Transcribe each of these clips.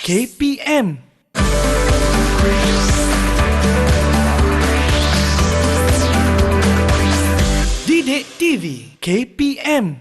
KPM. Didik TV KPM.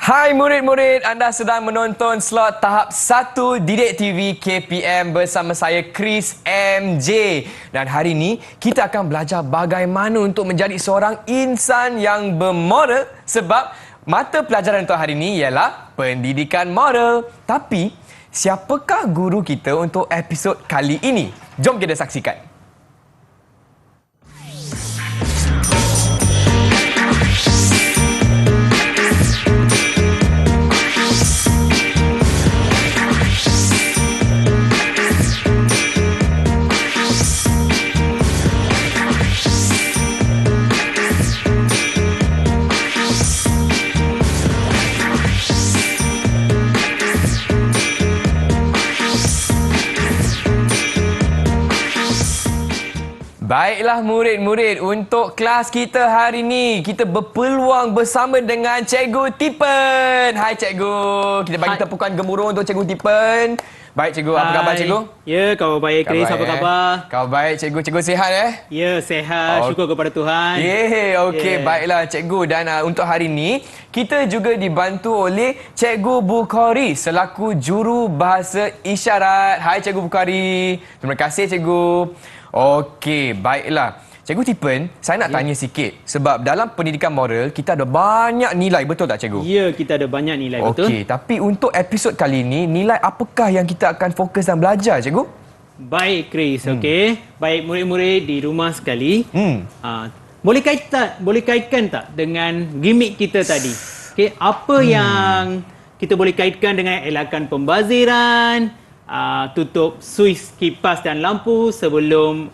Hai murid-murid, anda sedang menonton slot tahap 1 Didik TV KPM bersama saya Chris MJ. Dan hari ini kita akan belajar bagaimana untuk menjadi seorang insan yang bermoral sebab mata pelajaran untuk hari ini ialah pendidikan moral. Tapi siapakah guru kita untuk episod kali ini? Jom kita saksikan. Baiklah murid-murid, untuk kelas kita hari ini, kita berpeluang bersama dengan Cikgu Tipen. Hai Cikgu, kita bagi tepukan gemuruh untuk Cikgu Tipen. Baik Cikgu, apa khabar Cikgu? Ya, khabar baik Chris, apa khabar? Khabar baik Cikgu, Cikgu sihat Ya, sehat, syukur kepada Tuhan. Okey, baiklah Cikgu. Dan untuk hari ini, kita juga dibantu oleh Cikgu Bukhari selaku juru bahasa isyarat. Hai Cikgu Bukhari. Terima kasih Cikgu. Okey, baiklah. Cikgu Tipen, saya nak tanya sikit. Sebab dalam pendidikan moral, kita ada banyak nilai, betul tak Cikgu? Ya, kita ada banyak nilai, betul. Okey, tapi untuk episod kali ini, nilai apakah yang kita akan fokus dan belajar, Cikgu? Baik, Chris. Okey. Baik murid-murid di rumah sekali. Boleh kaitkan tak dengan gimmick kita tadi? Okey, apa yang kita boleh kaitkan dengan elakkan pembaziran, tutup suis kipas dan lampu sebelum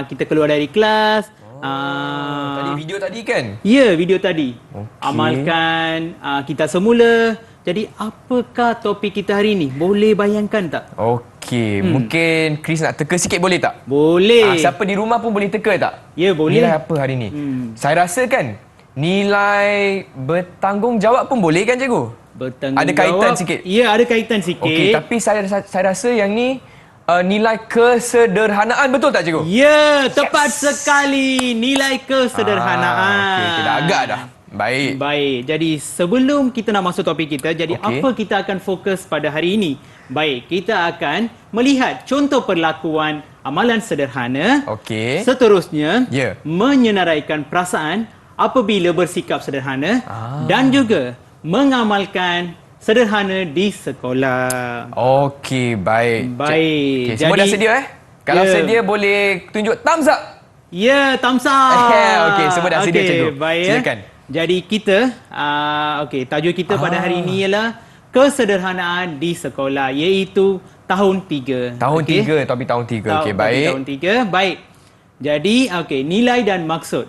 kita keluar dari kelas. Tadi video tadi kan? Ya, video tadi. Okey. Amalkan kita semula. Jadi, apakah topik kita hari ini? Boleh bayangkan tak? Okey, mungkin Chris nak teka sikit boleh tak? Boleh. Siapa di rumah pun boleh teka tak? Ya, boleh. Nilai apa hari ni? Saya rasa kan, nilai bertanggungjawab pun boleh kan Cikgu? Bertanggungjawab. Ada kaitan sikit? Ya, ada kaitan sikit. Okey, tapi saya rasa yang ni nilai kesederhanaan, betul tak Cikgu? Ya, tepat sekali. Nilai kesederhanaan. Okey, tidak agak dah. Baik. Baik. Jadi, sebelum kita nak masuk topik kita, jadi apa kita akan fokus pada hari ini? Baik, kita akan melihat contoh perlakuan amalan sederhana. Okey. Seterusnya, Ya. menyenaraikan perasaan apabila bersikap sederhana dan juga mengamalkan sederhana di sekolah. Okey, baik. Baik. Okay, semua dah sedia Kalau sedia boleh tunjuk thumbs up. Ya, thumbs up. Okey, semua dah sedia Cikgu. Baik. Silakan. Jadi kita, tajuk kita pada hari ini ialah kesederhanaan di sekolah, iaitu tahun 3. Tahun 3, topik tahun 3. Okey, baik. Tahun 3, baik. Jadi, nilai dan maksud.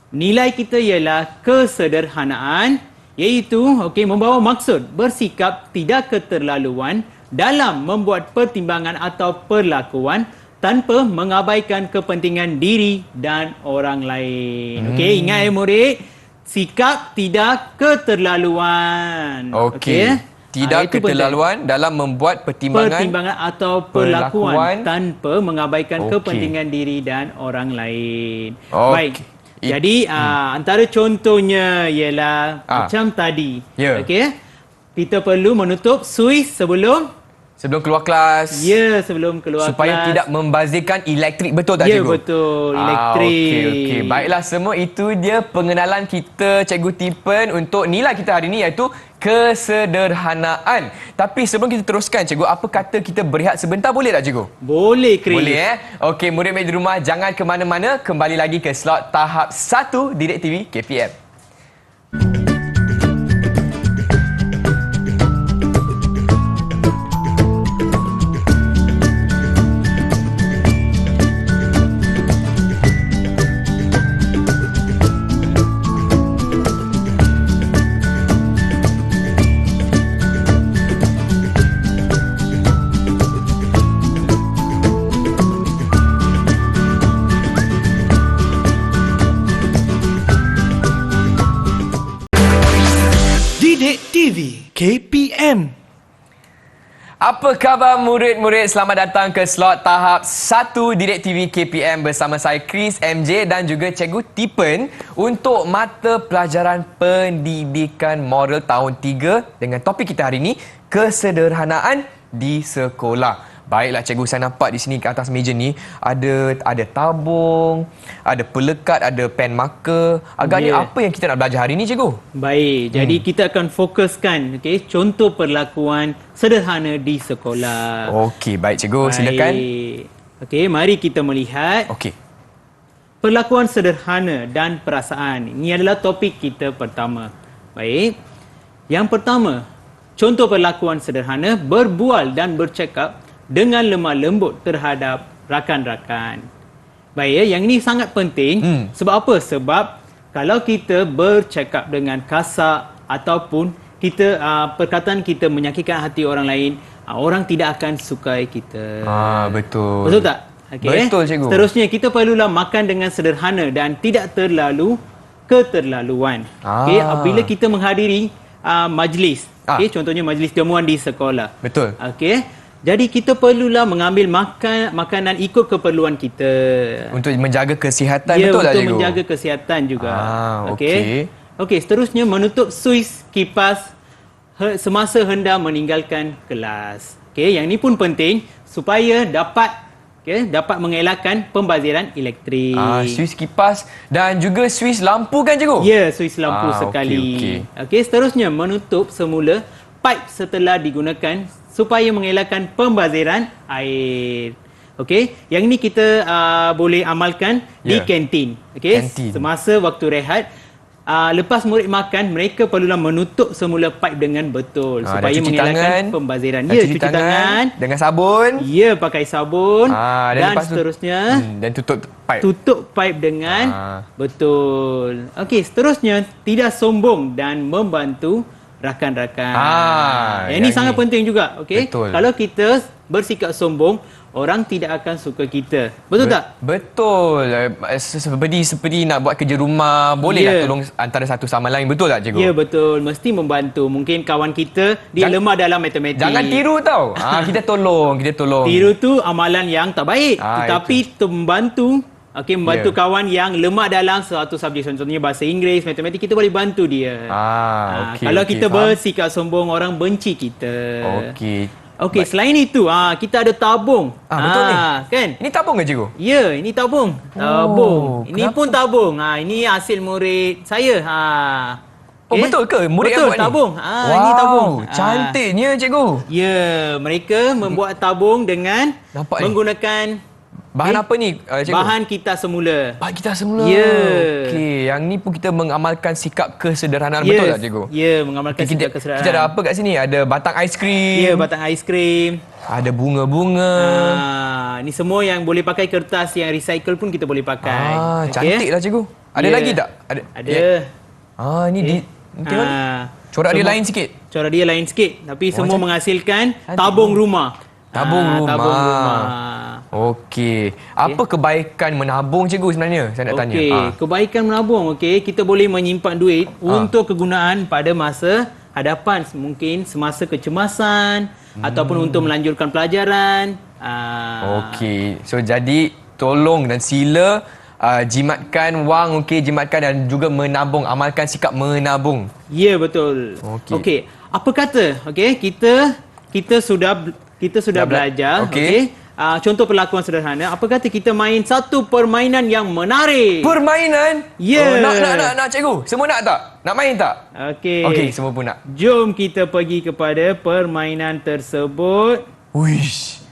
Nilai kita ialah kesederhanaan, iaitu membawa maksud bersikap tidak keterlaluan dalam membuat pertimbangan atau perlakuan tanpa mengabaikan kepentingan diri dan orang lain. Okey, ingat murid, sikap tidak keterlaluan. Okey. Tidak keterlaluan dalam membuat pertimbangan atau perlakuan tanpa mengabaikan kepentingan diri dan orang lain. Baik. Jadi antara contohnya ialah macam tadi. Okey. Kita perlu menutup suis sebelum Sebelum keluar kelas. Ya, sebelum keluar Supaya kelas. tidak membazirkan elektrik, betul tak Ya, cikgu? betul. Elektrik. Okey. Baiklah, semua itu dia pengenalan kita Cikgu Tipen untuk nilai kita hari ini iaitu kesederhanaan. Tapi sebelum kita teruskan cikgu, apa kata kita berehat sebentar, boleh tak cikgu? Boleh, Chris. Boleh Okey, murid-murid di rumah jangan ke mana-mana, kembali lagi ke slot tahap 1 Didik TV KPM. Didik TV KPM. Apa khabar murid-murid? Selamat datang ke slot tahap 1 Didik TV KPM bersama saya Chris MJ dan juga Cikgu Tipen untuk mata pelajaran pendidikan moral tahun 3 dengan topik kita hari ini, kesederhanaan di sekolah. Baiklah cikgu, saya nampak di sini ke atas meja ni ada tabung, ada pelekat, ada pen marker. Agaknya apa yang kita nak belajar hari ini cikgu? Baik, jadi kita akan fokuskan contoh perlakuan sederhana di sekolah. Okey, baik cikgu, silakan. Okey, mari kita melihat Okey. perlakuan sederhana dan perasaan. Ini adalah topik kita pertama. Baik. Yang pertama, contoh perlakuan sederhana berbual dan bercakap dengan lemah lembut terhadap rakan-rakan. Baik, yang ini sangat penting. Sebab apa? Sebab kalau kita bercakap dengan kasar ataupun kita perkataan kita menyakitkan hati orang lain, orang tidak akan sukai kita. Betul. Betul tak? Okay. Betul cikgu. Seterusnya kita perlulah makan dengan sederhana dan tidak terlalu keterlaluan. Okey, apabila kita menghadiri majlis, contohnya majlis jamuan di sekolah. Betul. Okey. Jadi kita perlulah mengambil makanan ikut keperluan kita. Untuk menjaga kesihatan, ya, betul tak cikgu? untuk menjaga kesihatan juga. Okey. Okey, seterusnya menutup suis kipas semasa hendak meninggalkan kelas. Okey, yang ini pun penting supaya dapat mengelakkan pembaziran elektrik. Suis kipas dan juga suis lampu kan cikgu? Ya, suis lampu sekali. Okey, seterusnya menutup semula pipe setelah digunakan supaya mengelakkan pembaziran air. Okey, yang ini kita boleh amalkan di kantin. Okey, semasa waktu rehat, lepas murid makan, mereka perlulah menutup semula pipe dengan betul supaya mengelakkan pembaziran. Ya, cuci tangan dengan sabun. Ya, pakai sabun dan seterusnya dan tutup pipe. Tutup pipe dengan betul. Okey, seterusnya tidak sombong dan membantu rakan-rakan. Yang ini sangat penting juga. Okey. Kalau kita bersikap sombong, orang tidak akan suka kita. Betul tak? Betul. Seperti nak buat kerja rumah, bolehlah tolong antara satu sama lain. Betul tak cikgu? Ya, betul. Mesti membantu. Mungkin kawan kita dia lemah dalam matematik. Jangan tiru tau. Kita tolong. Tiru tu amalan yang tak baik. Tetapi membantu membantu kawan yang lemah dalam suatu subjek, contohnya bahasa Inggeris, matematik, kita boleh bantu dia. Kalau kita bersikap sombong, orang benci kita. Okey, selain itu, kita ada tabung. Betul ni. Kan? Ini tabung ke cikgu? Ya, ini tabung. Tabung. Ini pun tabung. Ini hasil murid saya. Betul ke? Murid yang buat tabung. Wow, ini tabung. Cantiknya cikgu. Ya, mereka membuat tabung dengan menggunakan bahan apa ni cikgu? Bahan kita semula. Bahan kita semula. Ya. Okey, yang ni pun kita mengamalkan sikap kesederhanaan, betul tak cikgu? Ya, mengamalkan sikap kesederhanaan. Kita ada apa kat sini? Ada batang aiskrim. Ya, batang aiskrim. Ada bunga-bunga. Ni semua yang boleh pakai kertas yang recycle pun kita boleh pakai. Cantiklah cikgu. Ada lagi tak? Ada. Ni tengok. Corak dia lain sikit. Corak dia lain sikit, tapi semua menghasilkan tabung rumah. Tabung rumah. Okey. Apa kebaikan menabung cikgu sebenarnya? Saya nak tanya. Kebaikan menabung. Kita boleh menyimpan duit untuk kegunaan pada masa hadapan, mungkin semasa kecemasan ataupun untuk melanjutkan pelajaran. Okey. So jadi tolong dan sila jimatkan wang, jimatkan dan juga menabung, amalkan sikap menabung. Ya, betul. Okey. Apa kata kita kita sudah belajar. Okey. Contoh perlakuan sederhana. Apa kata kita main satu permainan yang menarik? Permainan? Ya. Nak cikgu. Semua nak tak? Nak main tak? Okey. Okey, semua pun nak. Jom kita pergi kepada permainan tersebut. Uish.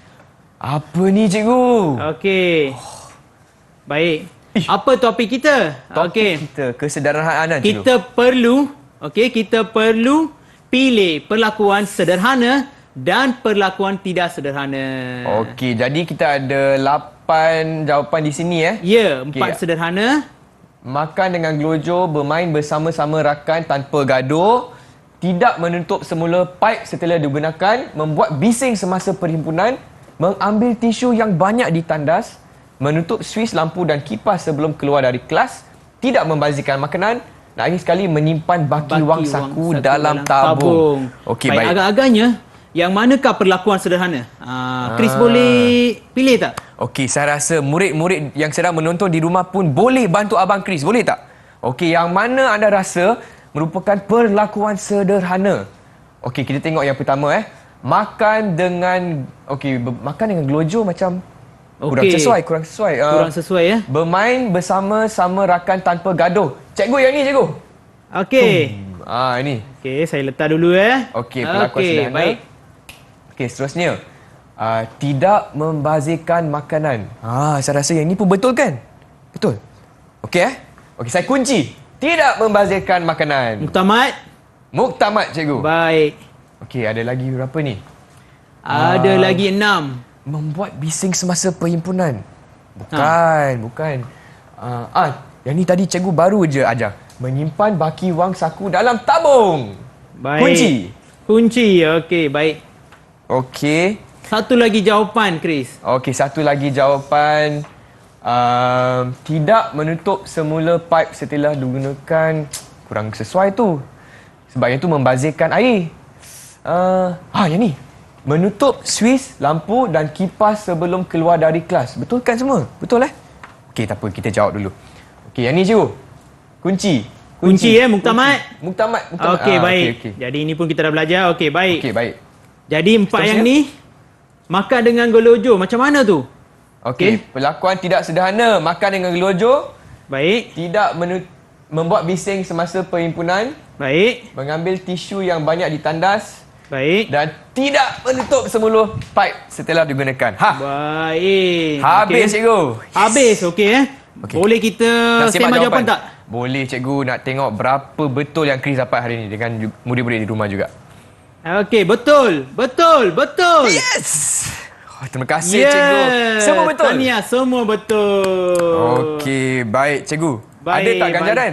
Apa ni cikgu? Okey. Baik. Apa topik kita? Topik kita kesederhanaan cikgu. Kita perlu pilih perlakuan sederhana dan perlakuan tidak sederhana. Okey, jadi kita ada 8 jawapan di sini Ya, 4 Okey. sederhana. Makan dengan gelojoh, bermain bersama-sama rakan tanpa gaduh, tidak menutup semula paip setelah digunakan, membuat bising semasa perhimpunan, mengambil tisu yang banyak ditandas, menutup suis lampu dan kipas sebelum keluar dari kelas, tidak membazirkan makanan, dan akhir sekali menyimpan baki wang saku dalam tabung. Okey, baik. Agak-agaknya, yang manakah perlakuan sederhana? Chris boleh pilih tak? Okey, saya rasa murid-murid yang sedang menonton di rumah pun boleh bantu Abang Chris. Boleh tak? Okey, yang mana anda rasa merupakan perlakuan sederhana? Okey, kita tengok yang pertama Makan dengan gelojoh macam kurang sesuai. Kurang sesuai Bermain bersama-sama rakan tanpa gaduh. Cikgu, yang ni cikgu. Okey. Ini. Okey, saya letak dulu Okey, perlakuan sederhana. Baik. Okey, seterusnya. Tidak membazirkan makanan. Saya rasa yang ni pun betul kan? Betul. Okey Okey, saya kunci. Tidak membazirkan makanan. Muktamad, cikgu. Baik. Okey, ada lagi berapa ni? Ada lagi 6. Membuat bising semasa perhimpunan. Bukan. Yang ni tadi cikgu baru je ajar. Menyimpan baki wang saku dalam tabung. Baik. Kunci. Okey, baik. Okey. Satu lagi jawapan, Chris. Okey, satu lagi jawapan. Tidak menutup semula paip setelah digunakan. Kurang sesuai tu. Sebab yang tu membazirkan air. Yang ni. Menutup suis, lampu dan kipas sebelum keluar dari kelas. Betul kan semua? Betul Okey, tak apa. Kita jawab dulu. Okey, yang ni cikgu. Kunci, Muktamad. Muktamad. Okey, baik. Okay. Jadi ini pun kita dah belajar. Okey, baik. Okey, baik. Jadi 4 yang ni, makan dengan gelojoh. Macam mana tu? Okey, perlakuan tidak sederhana. Makan dengan gelojoh. Baik. Tidak membuat bising semasa perhimpunan. Baik. Mengambil tisu yang banyak ditandas. Baik. Dan tidak menutup semula paip setelah digunakan. Baik. Habis, cikgu. Habis, okey Okey. Boleh kita sembang jawapan tak? Boleh, cikgu. Nak tengok berapa betul yang Chris dapat hari ini dengan murid-murid di rumah juga. Okey, betul. Yes! Terima kasih, cikgu. Semua betul. Tahniah, semua betul. Okey, baik, cikgu. Baik, Ada tak ganjaran?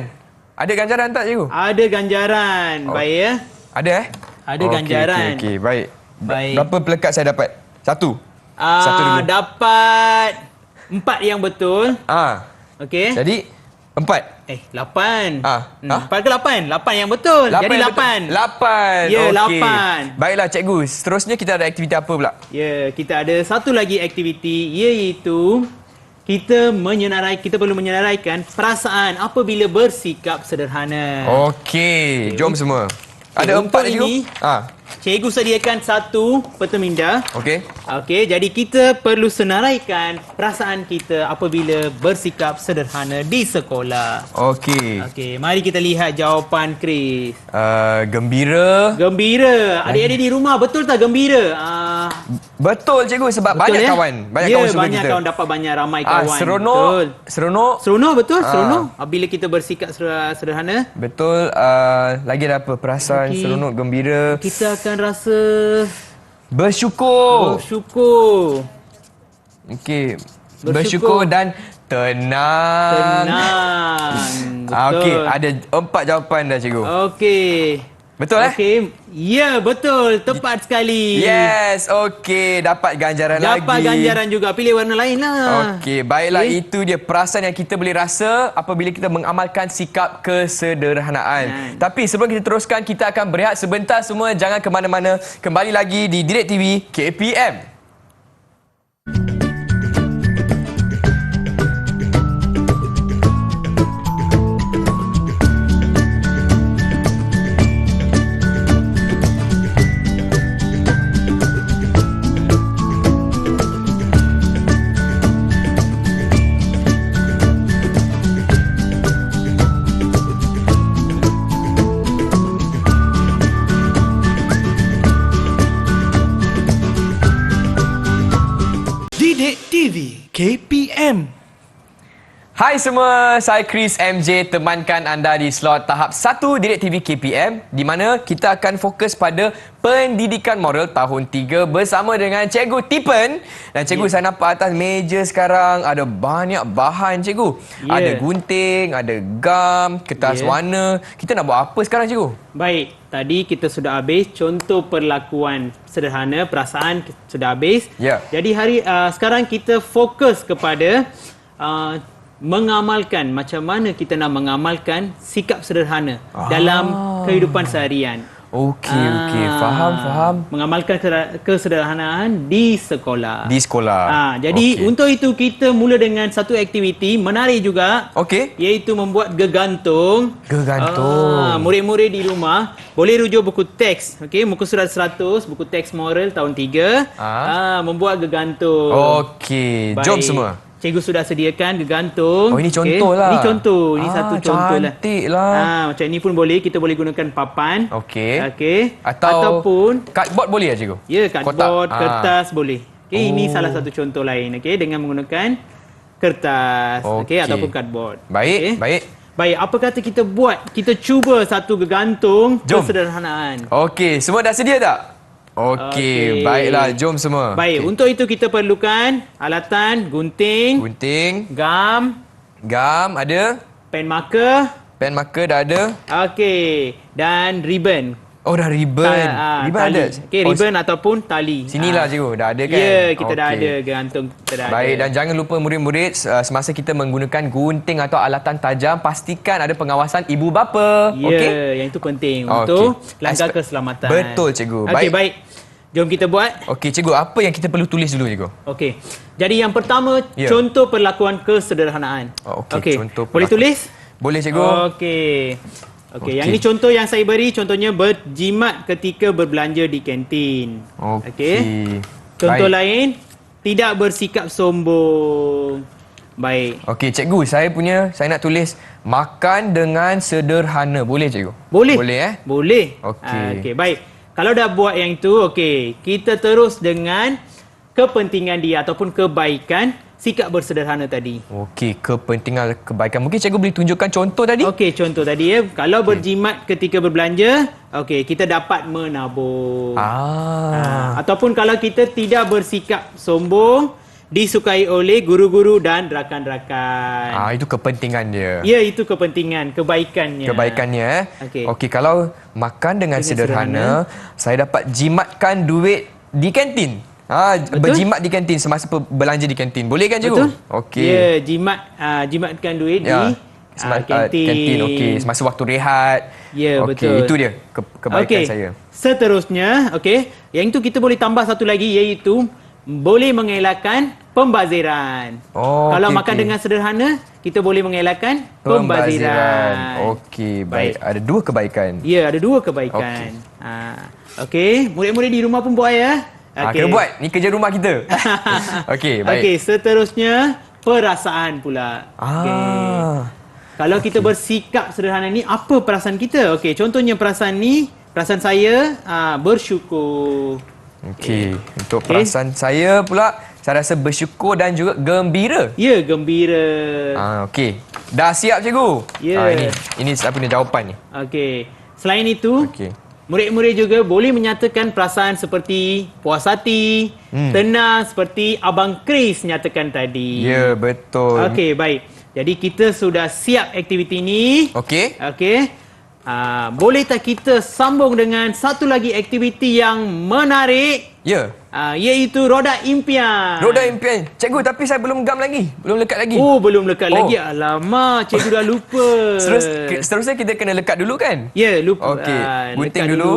Ada ganjaran tak, cikgu? Ada ganjaran. Baik Ada Ada ganjaran. Okey, baik. Baik. Berapa pelekat saya dapat? Satu dulu. Dapat 4 yang betul. Okey. Jadi 4. 8. 4 ke 8? 8 yang betul. 8 Jadi 8. 8. Ya, Okey. 8. Baiklah, cikgu. Seterusnya kita ada aktiviti apa pula? Ya, kita ada satu lagi aktiviti, iaitu kita perlu menyenaraikan perasaan apabila bersikap sederhana. Okey, jom semua. Ada Untuk 4 cikgu. ini, cikgu sediakan satu peta minda. Okey. Okey, jadi kita perlu senaraikan perasaan kita apabila bersikap sederhana di sekolah. Okey. Okey, mari kita lihat jawapan Chris. Gembira. Gembira. Adik-adik di rumah betul tak gembira? Betul, cikgu, sebab Betul, banyak kawan. Banyak kawan suka banyak kita. kawan, dapat banyak ramai kawan. Seronok. Betul. Seronok. Seronok, betul. Seronok. Bila kita bersikap sederhana, Betul. Lagi ada apa? Perasaan seronok, gembira. kita akan rasa Bersyukur. bersyukur. Okey. Bersyukur. Bersyukur dan tenang. Betul. Okey, ada 4 jawapan dah, cikgu. Okey. Betul Okey. Ya, betul. Tepat sekali. Yes, okey. Dapat ganjaran lagi. Dapat ganjaran juga. Pilih warna lain lah. Okey, baiklah. Itu dia perasaan yang kita boleh rasa apabila kita mengamalkan sikap kesederhanaan. Tapi sebelum kita teruskan, kita akan berehat sebentar semua. Jangan ke mana-mana. Kembali lagi di Didik TV KPM. KPM. Hai semua, saya Chris MJ temankan anda di slot tahap 1 Didik TV KPM di mana kita akan fokus pada pendidikan moral tahun 3 bersama dengan Cikgu Tipen. Dan Cikgu, saya nampak atas meja sekarang ada banyak bahan Cikgu. Ada gunting, ada gam, kertas warna. Kita nak buat apa sekarang Cikgu? Baik, tadi kita sudah habis contoh perlakuan sederhana, perasaan sudah habis. Jadi sekarang kita fokus kepada mengamalkan, macam mana kita nak mengamalkan sikap sederhana dalam kehidupan seharian. Okey, faham. Mengamalkan kesederhanaan di sekolah. Di sekolah. Jadi untuk itu kita mula dengan satu aktiviti menarik juga. Iaitu membuat gegantung. Murid-murid di rumah boleh rujuk buku teks. Muka surat 100, buku teks moral tahun 3. Membuat gegantung. Jom semua. Cikgu sudah sediakan gegantung. Ini contoh lah. Ini contoh. Ini satu contoh lah. Cantik lah. Macam ni pun boleh. Kita boleh gunakan papan. Ataupun cardboard boleh ya cikgu? Ya, cardboard, kertas boleh. Ini salah satu contoh lain. Dengan menggunakan kertas. Ataupun cardboard. Baik. Baik, apa kata kita buat? Kita cuba satu gegantung kesederhanaan. Semua dah sedia tak? Baiklah, jom semua. Baik, untuk itu kita perlukan alatan gunting, gam ada, pen marker dah ada. Dan ribbon. Dah ribbon. Ribbon ada. Ribbon ataupun tali. Sinilah cikgu, dah ada kan? Ya, kita dah ada gantung, kita dah Baik, ada. dan jangan lupa murid-murid semasa kita menggunakan gunting atau alatan tajam, pastikan ada pengawasan ibu bapa. Ya, yang itu penting untuk langkah keselamatan. Betul cikgu. Baik. Jom kita buat. Cikgu, apa yang kita perlu tulis dulu cikgu? Jadi yang pertama, contoh perlakuan kesederhanaan. Contoh boleh tulis? Boleh cikgu. Yang ini contoh yang saya beri, contohnya berjimat ketika berbelanja di kantin. Contoh lain, tidak bersikap sombong. Baik. Cikgu, saya nak tulis makan dengan sederhana. Boleh cikgu? Boleh. Boleh. Baik. Kalau dah buat yang itu, kita terus dengan kepentingan dia ataupun kebaikan sikap bersederhana tadi. Kepentingan kebaikan. Mungkin cikgu boleh tunjukkan contoh tadi? Contoh tadi Kalau berjimat ketika berbelanja, kita dapat menabung. Ataupun kalau kita tidak bersikap sombong, disukai oleh guru-guru dan rakan-rakan. Itu kepentingan dia. Ya, itu kepentingan, kebaikannya. Kalau makan dengan sederhana, saya dapat jimatkan duit di kantin. Berjimat di kantin semasa belanja di kantin. Boleh kan cikgu? Ya, jimatkan duit di kantin. Semasa waktu rehat. Ya, betul. Itu dia kebaikan saya. Seterusnya, yang itu kita boleh tambah satu lagi, iaitu boleh mengelakkan pembaziran. Kalau makan dengan sederhana, kita boleh mengelakkan pembaziran. Baik. Ada dua kebaikan. Ya, ada dua kebaikan. Murid-murid di rumah pun buat ya. Kena buat. Ni kerja rumah kita. Baik. Seterusnya, perasaan pula. Kalau kita bersikap sederhana ni, apa perasaan kita? Contohnya perasaan ni, perasaan saya bersyukur. Untuk perasaan saya pula, saya rasa bersyukur dan juga gembira. Ya, gembira. Dah siap cikgu? Ya. Ini apa ni jawapan ni? Selain itu, murid-murid juga boleh menyatakan perasaan seperti puas hati, tenang seperti Abang Chris nyatakan tadi. Ya, betul. Baik. Jadi kita sudah siap aktiviti ini. Boleh tak kita sambung dengan satu lagi aktiviti yang menarik? Iaitu roda impian. Roda impian. Cikgu, tapi saya belum gam lagi. Belum lekat lagi. Belum lekat lagi. Alamak, cikgu dah lupa. Seterusnya kita kena lekat dulu kan? Ya, lupa. Gunting dulu.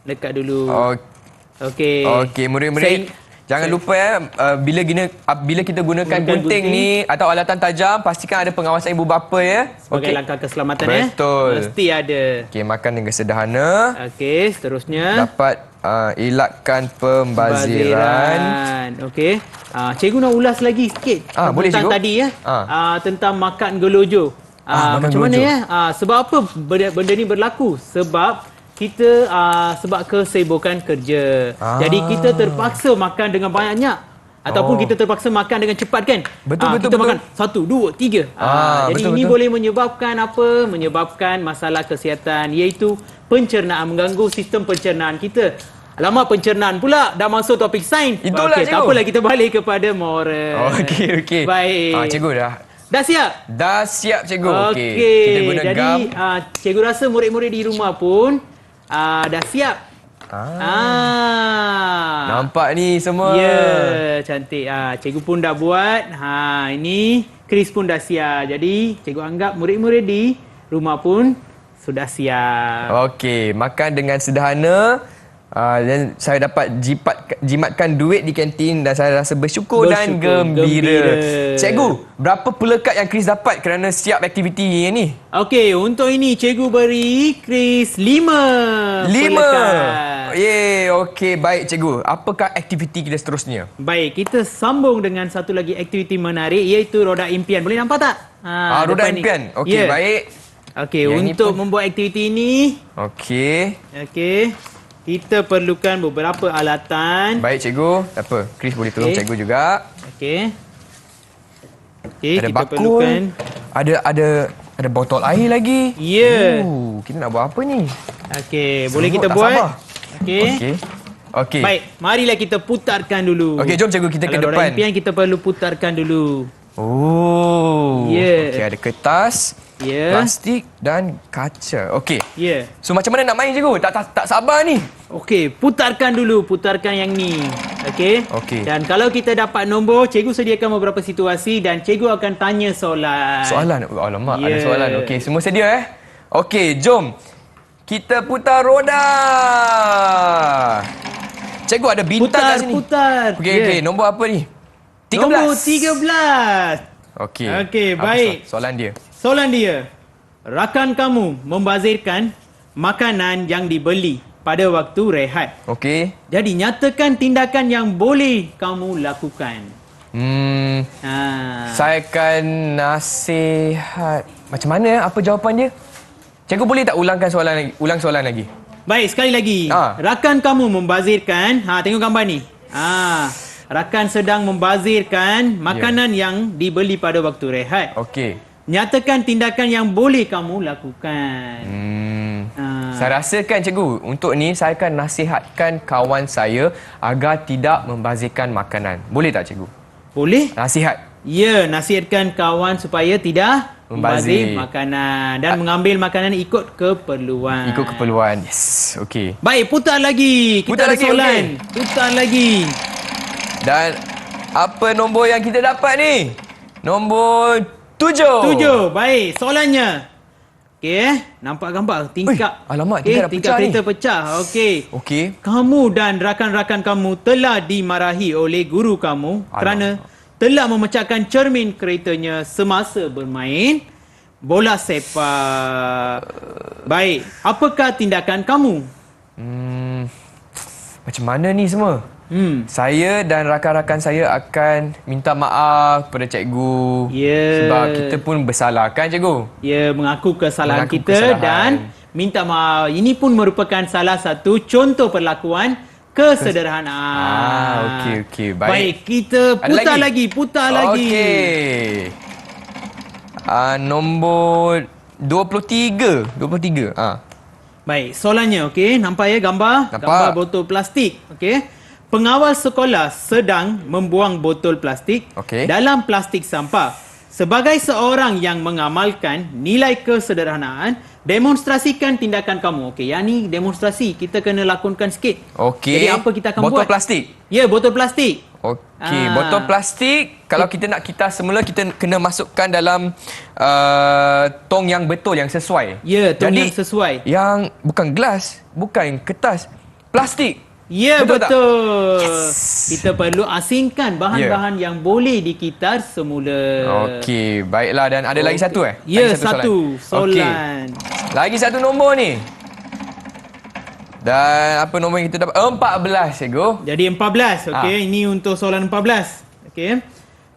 Lekat dulu. Murid-murid. Jangan lupa bila kita gunakan gunting ni atau alatan tajam, pastikan ada pengawasan ibu bapa ya. Sebagai langkah keselamatan Betul. Mesti ada. Makan dengan sederhana. Seterusnya. Dapat elakkan pembaziran. Cikgu nak ulas lagi sikit boleh, tentang cikgu? tadi tentang makan gelojo. Macam mana ya? Sebab apa benda ni berlaku? Sebab kita sebab kesibukan kerja. Jadi kita terpaksa makan dengan banyak. Ataupun kita terpaksa makan dengan cepat kan? Betul. Kita makan 1, 2, 3. Jadi ini boleh menyebabkan apa? Menyebabkan masalah kesihatan, iaitu pencernaan, mengganggu sistem pencernaan kita. Alamak, pencernaan pula. Dah masuk topik sains. Itulah, tak cikgu. apalah, kita balik kepada moral. Okey. Baik. Cikgu Dah siap? dah siap cikgu. Okey. Kita guna Jadi, gam. cikgu rasa murid-murid di rumah pun dah siap. Nampak ni semua. Ya, cantik. Cikgu pun dah buat. Ini Chris pun dah siap. Jadi, cikgu anggap murid-murid di rumah pun sudah siap. Okey, makan dengan sederhana. Dan saya dapat jimatkan duit di kantin dan saya rasa bersyukur dan gembira. Cikgu, berapa pelekat yang Chris dapat kerana siap aktiviti ni? Okey, untuk ini cikgu beri Chris 5 pelekat. Okey, baik cikgu. Apakah aktiviti kita seterusnya? Baik, kita sambung dengan satu lagi aktiviti menarik, iaitu roda impian. Boleh nampak tak? Roda depan ni. impian. Okey, baik. Okey, Yang untuk ni pun membuat aktiviti ini, okey. kita perlukan beberapa alatan. Baik cikgu. Tak apa, Chris boleh tolong cikgu juga. Okey, Ada kita bakul. perlukan. Ada botol air lagi. Ya. Kita nak buat apa ni? Okey, boleh Seronok kita tak buat? sabar. Okey. Okey. Baik, marilah kita putarkan dulu. Okey, jom cikgu kita ke Kalau roda depan. impian kita perlu putarkan dulu. Okey, ada kertas, Ya. plastik dan kaca. Okey. Ya. So macam mana nak main cikgu? Tak sabar ni. Okey, putarkan dulu, putarkan yang ni. Okey? Okey. Dan kalau kita dapat nombor, cikgu sediakan beberapa situasi dan cikgu akan tanya soalan. Soalan? Alamak, ada Ya. soalan. Okey, semua sedia Okey, jom. Kita putar roda. Cikgu ada bintang kat sini. Putar. Okey, nombor apa ni? 13. Nombor 13. Okey. Okey, Apa baik. Soalan dia. Soalan dia. Rakan kamu membazirkan makanan yang dibeli pada waktu rehat. Okey. Jadi nyatakan tindakan yang boleh kamu lakukan. Saya akan nasihat. Macam mana? Apa jawapan dia? Cikgu boleh tak ulang soalan lagi? Baik, sekali lagi. Rakan kamu membazirkan, tengok gambar ni. Rakan sedang membazirkan makanan yang dibeli pada waktu rehat. Okey. Nyatakan tindakan yang boleh kamu lakukan. Saya rasakan cikgu, untuk ni saya akan nasihatkan kawan saya agar tidak membazirkan makanan. Boleh tak cikgu? Boleh? Nasihat. Ya, nasihatkan kawan supaya tidak membazir makanan dan mengambil makanan ikut keperluan. Ikut keperluan. Yes. Okey. Baik, putar lagi. Kita Putar ada lagi, soalan. Putar lagi. Dan apa nombor yang kita dapat ni? Nombor 7. 7. Baik, soalannya. Okey, nampak gambar tingkap. Alamak, tingkap dah pecah kereta ni. pecah. Okey. Okey. Kamu dan rakan-rakan kamu telah dimarahi oleh guru kamu kerana telah memecahkan cermin keretanya semasa bermain bola sepak. Baik, apakah tindakan kamu? Macam mana ni semua? Saya dan rakan-rakan saya akan minta maaf kepada cikgu. Ya. Sebab kita pun bersalah kan cikgu? Ya, mengaku kesalahan Mengaku kita kesalahan. dan minta maaf. Ini pun merupakan salah satu contoh perlakuan kesederhanaan. Okey. Baik, kita Ada putar lagi. Okey. Nombor 23. Baik, soalannya okey, nampak ya gambar? Nampak. Gambar botol plastik, okey. Pengawal sekolah sedang membuang botol plastik Okey. dalam plastik sampah. Sebagai seorang yang mengamalkan nilai kesederhanaan, demonstrasikan tindakan kamu. Okey, yang ni demonstrasi, kita kena lakonkan sikit. Okey. Jadi apa kita akan botol buat? Plastik. Ya, botol plastik. Okey, botol plastik. Kalau kita nak semula kita kena masukkan dalam tong yang betul, yang sesuai. Ya, tong Jadi, yang sesuai. Yang bukan gelas, bukan kertas, plastik. Ya, Betul tak? betul. Yes. Kita perlu asingkan bahan-bahan yang boleh dikitar semula. Okey, baiklah. Dan ada lagi satu Ya, Lagi satu soalan. Okey. Lagi satu nombor ni. Dan apa nombor yang kita dapat? 14, cikgu. Jadi 14, okey. Ini untuk soalan 14. Okey.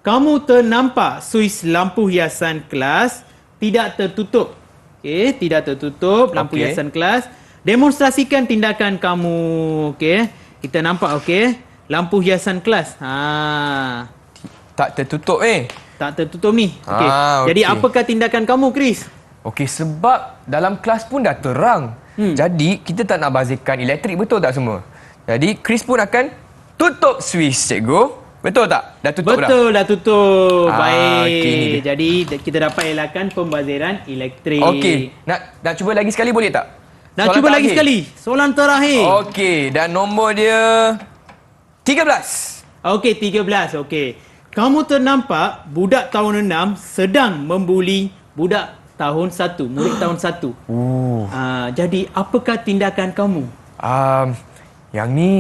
Kamu ternampak suis lampu hiasan kelas tidak tertutup. Okey, tidak tertutup lampu hiasan kelas. Demonstrasikan tindakan kamu. Okey. Kita nampak, okey. lampu hiasan kelas. Tak tertutup Tak tertutup ni. Okey. okey. Jadi apakah tindakan kamu, Chris? Okey, sebab dalam kelas pun dah terang. Jadi, kita tak nak bazirkan elektrik, betul tak semua? Jadi, Chris pun akan tutup switch, cikgu. Betul tak? Dah tutup dah? Betul, dah tutup. okey, ni Baik. dia. Jadi kita dapat elakkan pembaziran elektrik. Okey, nak cuba lagi sekali boleh tak? Nak Soalan cuba lagi terakhir. sekali. Soalan terakhir. Okey, dan nombor dia 13. Okey, 13. Okey. Kamu ternampak budak tahun 6 sedang membuli budak tahun 1, murid tahun 1. Jadi apakah tindakan kamu? Yang ni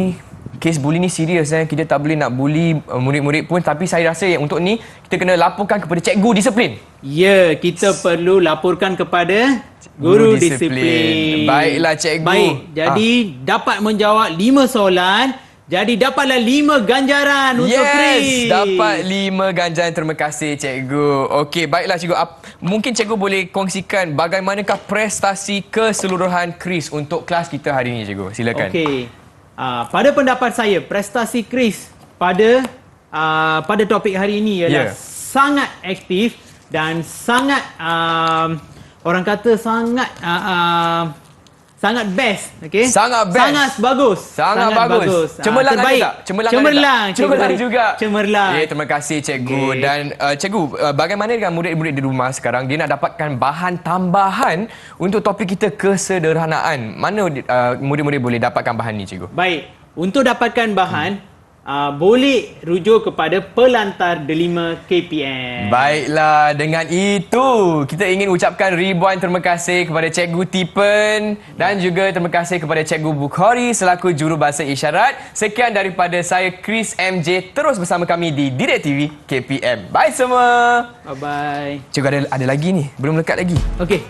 kes bully ni serius kita tak boleh nak bully murid-murid pun, tapi saya rasa yang untuk ni kita kena laporkan kepada cikgu disiplin. Ya, kita perlu laporkan kepada guru disiplin. Baiklah, cikgu. Baik, jadi dapat menjawab 5 soalan. Jadi dapatlah 5 ganjaran untuk Chris. Dapat 5 ganjaran. Terima kasih, cikgu. Okey, baiklah cikgu. Mungkin cikgu boleh kongsikan bagaimanakah prestasi keseluruhan Chris untuk kelas kita hari ini, cikgu. Silakan. Okey. Pada pendapat saya, prestasi Chris pada topik hari ini ialah sangat aktif dan sangat orang kata sangat best, okey? Sangat best. Sangat bagus. Sangat bagus. Cemerlang terbaik. ada tak? Cemerlang. Cemerlang juga. Cemerlang. Terima kasih, cikgu. Okey. Dan cikgu, bagaimana dengan murid-murid di rumah sekarang? Dia nak dapatkan bahan tambahan untuk topik kita kesederhanaan. Mana murid-murid boleh dapatkan bahan ni, cikgu? Baik, untuk dapatkan bahan boleh rujuk kepada Pelantar Delima KPM. Baiklah, dengan itu kita ingin ucapkan ribuan terima kasih kepada Cikgu Tipen dan juga terima kasih kepada Cikgu Bukhari selaku jurubahasa isyarat. Sekian daripada saya, Chris MJ. Terus bersama kami di Didik TV KPM. Bye semua. Bye-bye. Cikgu ada lagi ni, belum lekat lagi. Okey.